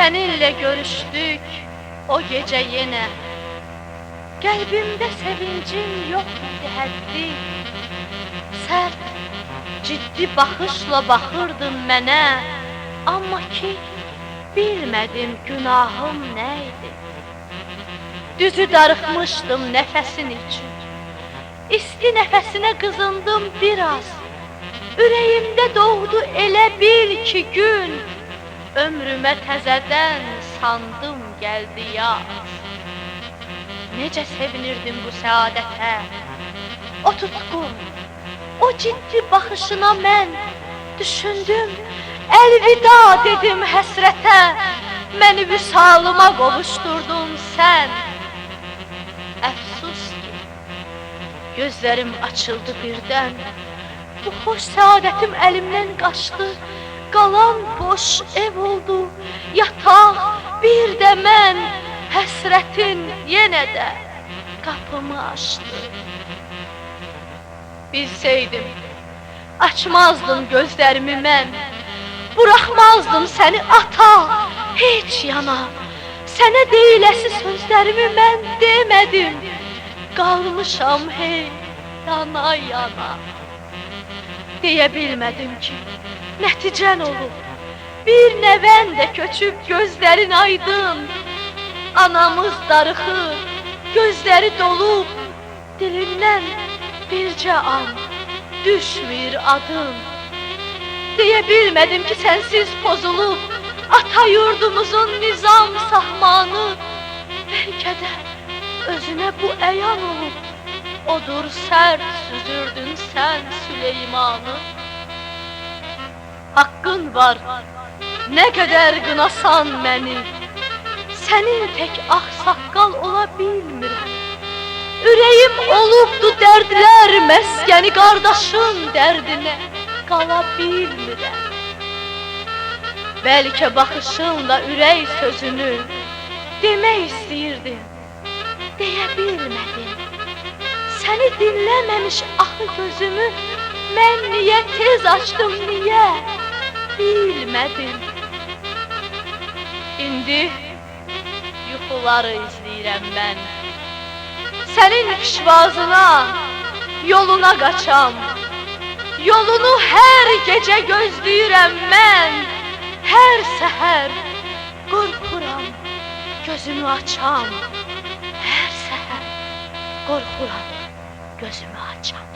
Seninle görüştük o gece yine. Kalbimde sevincim yok idi həddi. Sən ciddi baxışla baxırdın mənə, amma ki bilmədim günahım nə idi. Düzü darıxmışdım nəfəsin üçün. İsti nəfəsinə qızındım biraz. Ürəyimdə doğdu elə bil ki gün. Ömrümə təzədən sandım gəldi yaz. Necə sevinirdim bu səadətə. O tutqun, o ciddi baxışına mən düşündüm. Əlvida dedim həsrətə. Məni vüsalıma qovuşdurdun sən. Əfsus ki, gözlərim açıldı birdən. Bu xoş səadətim əlimdən qaçdı. Qalan boş ev oldu, yataq, bir də mən. Həsrətin yenə də qapımı açdı. Bilsəydim, açmazdım gözlərimi mən. Buraxmazdım səni ata, heç yana. Sənə deyiləsi sözlərimi mən demədim. Qalmışam hey, yana yana. Deyə bilmədim ki, nəticən olub. Bir nəvən də köçüb gözlərin aydın. Anamız darıxır, gözləri dolub. Dilindən bircə an düşmür adın. Deyə bilmədim ki, sənsiz pozulub ata yurdumuzun nizam sahmanı. Bəlkə də özünə bu əyan olub. Odur sərt süzürdün sən Süleymanı. Haqqın var, nə qədər qınasan məni. Sənin tək ağsaqqal ola bilmirəm. Ürəyim olubdu dərdlər məskəni, qardaşın dərdinə qala bilmirəm. Bəlkə baxışınla ürək sözünü demək istəyirdim, deyə bilmədim. Səni dinləməmiş axı gözümü mən niyə tez açdım, niyə bilmədim. İndi yuxuları izləyirəm mən. Sənin pişvazına, yoluna qaçam. Yolunu hər gecə gözləyirəm mən. Hər səhər qorxuram, gözümü açam. Hər səhər qorxuram, gözümü açam.